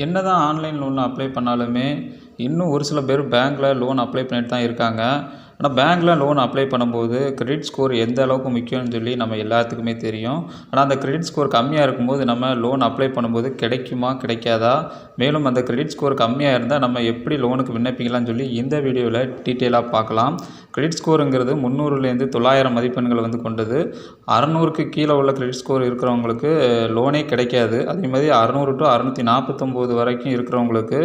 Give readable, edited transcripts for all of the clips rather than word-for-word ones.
என்னதான் online loan apply பண்ணாலுமே, இன்னும் ஒரு சில பேர் பேங்க்ல லோன் அப்ளை பண்ணிட்டு தான் இருக்காங்க. ஆனா பேங்க்ல லோன் அப்ளை பண்ணும்போது, கிரெடிட் ஸ்கோர் எந்த அளவுக்கு முக்கியம்னு சொல்லி நம்ம எல்லாத்துக்குமே தெரியும். ஆனா அந்த கிரெடிட் ஸ்கோர் கம்மியா இருக்கும்போது நம்ம லோன் அப்ளை பண்ணும்போது கிடைக்குமா? கிடைக்காதா? மேலும் அந்த கிரெடிட் ஸ்கோர் கம்மியா இருந்தா நம்ம எப்படி லோனுக்கு விண்ணப்பிக்கலாம்னு சொல்லி இந்த வீடியோல டீட்டெயிலா பார்க்கலாம். கிரெடிட் ஸ்கோருங்கிறது 300லேருந்து 900 மதிப்பெண்கள் கொண்டது. 600க்கு கீழே உள்ள கிரெடிட் ஸ்கோர் இருக்கிறவங்களுக்கு லோனே கிடைக்காது. அதேமாதிரி 600 to 649 வரைக்கும் இருக்கிறவங்களுக்கு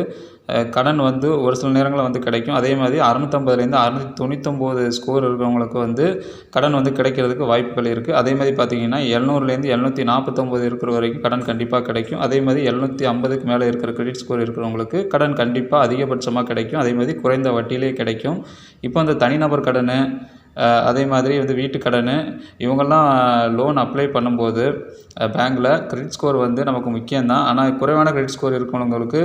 கடன் ஒரு சில நேரங்களில் கிடைக்கும். அதே மாதிரி 650லேருந்து 699 ஸ்கோர் இருக்கிறவங்களுக்கு கடன் கிடைக்கிறதுக்கு வாய்ப்புகள் இருக்குது. அதே மாதிரி பார்த்தீங்கன்னா 700லேருந்து 749 இருக்கிற வரைக்கும் கடன் கண்டிப்பாக கிடைக்கும். அதே மாதிரி 750க்கு மேலே இருக்கிற கிரெடிட் ஸ்கோர் இருக்கிறவங்களுக்கு கடன் கண்டிப்பாக அதிகபட்சமாக கிடைக்கும். அதே மாதிரி குறைந்த வட்டியிலே கிடைக்கும். இப்போ அந்த தனிநபர் கடன், அதே மாதிரி வீட்டு கடன், இவங்கெல்லாம் லோன் அப்ளை பண்ணும்போது பேங்க்கில் கிரெடிட் ஸ்கோர் நமக்கு முக்கியம்தான். ஆனால் குறைவான கிரெடிட் ஸ்கோர் இருக்கிறவங்களுக்கு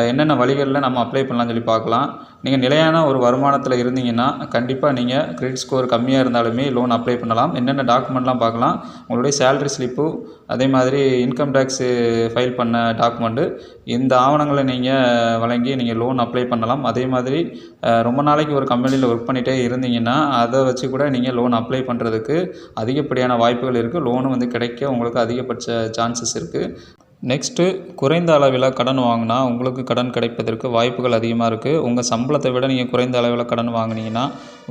என்னென்ன வழிகளில் நம்ம அப்ளை பண்ணலாம்னு சொல்லி பார்க்கலாம். நீங்கள் நிலையான ஒரு வருமானத்தில் இருந்தீங்கன்னா கண்டிப்பாக நீங்கள் கிரெடிட் ஸ்கோர் கம்மியாக இருந்தாலுமே லோன் அப்ளை பண்ணலாம். என்னென்ன டாக்குமெண்ட்லாம் பார்க்கலாம். உங்களுடைய சேலரி ஸ்லிப்பு, அதே மாதிரி இன்கம் டேக்ஸு ஃபைல் பண்ண டாக்குமெண்ட்டு, இந்த ஆவணங்களை நீங்கள் வழங்கி நீங்கள் லோன் அப்ளை பண்ணலாம். அதே மாதிரி ரொம்ப நாளைக்கு ஒரு கம்பெனியில் ஒர்க் பண்ணிகிட்டே இருந்தீங்கன்னா அதை வச்சு கூட நீங்கள் லோன் அப்ளை பண்ணுறதுக்கு அதிகப்படியான வாய்ப்புகள் இருக்குது. லோனும் கிடைக்க உங்களுக்கு அதிகபட்ச சான்சஸ் இருக்குது. நெக்ஸ்ட்டு, குறைந்த அளவில் கடன் வாங்கினா உங்களுக்கு கடன் கிடைப்பதற்கு வாய்ப்புகள் அதிகமாக இருக்குது. உங்கள் சம்பளத்தை விட நீங்கள் குறைந்த அளவில் கடன் வாங்கினீங்கன்னா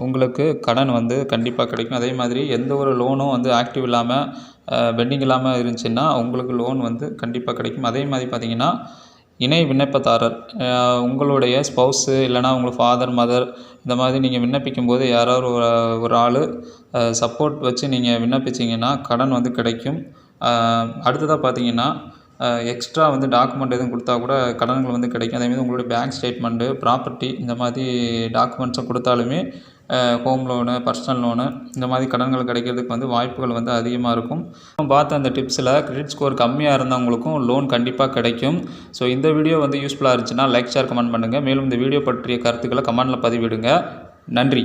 உங்களுக்கு கடன் கண்டிப்பாக கிடைக்கும். அதே மாதிரி எந்த ஒரு லோனும் ஆக்டிவ் இல்லாமல் பெண்டிங் இல்லாமல் இருந்துச்சுன்னா உங்களுக்கு லோன் கண்டிப்பாக கிடைக்கும். அதே மாதிரி பார்த்திங்கன்னா, இணை விண்ணப்பதாரர், உங்களுடைய ஸ்பௌஸு இல்லைனா உங்கள் ஃபாதர், மதர், இந்த மாதிரி நீங்கள் விண்ணப்பிக்கும் போது யாராவது ஒரு ஆள் சப்போர்ட் வச்சு நீங்கள் விண்ணப்பிச்சிங்கன்னா கடன் கிடைக்கும். அடுத்ததாக பார்த்தீங்கன்னா, எக்ஸ்ட்ரா டாக்குமெண்ட் எதுவும் கொடுத்தா கூட கடன்கள் கிடைக்கும். அதேமாதிரி உங்களுடைய பேங்க் ஸ்டேட்மெண்ட்டு, ப்ராப்பர்ட்டி, இந்த மாதிரி டாக்குமெண்ட்ஸை கொடுத்தாலுமே ஹோம் லோனு, பர்சனல் லோனு, இந்த மாதிரி கடன்கள் கிடைக்கிறதுக்கு வாய்ப்புகள் அதிகமாக இருக்கும். பார்த்த அந்த டிப்ஸில் கிரெடிட் ஸ்கோர் கம்மியாக இருந்தவங்களுக்கும் லோன் கண்டிப்பாக கிடைக்கும். ஸோ இந்த வீடியோ யூஸ்ஃபுல்லாக இருந்துச்சுன்னா லைக், ஷேர், கமெண்ட் பண்ணுங்கள். மேலும் இந்த வீடியோ பற்றிய கருத்துக்களை கமெண்டில் பதிவிடுங்க. நன்றி.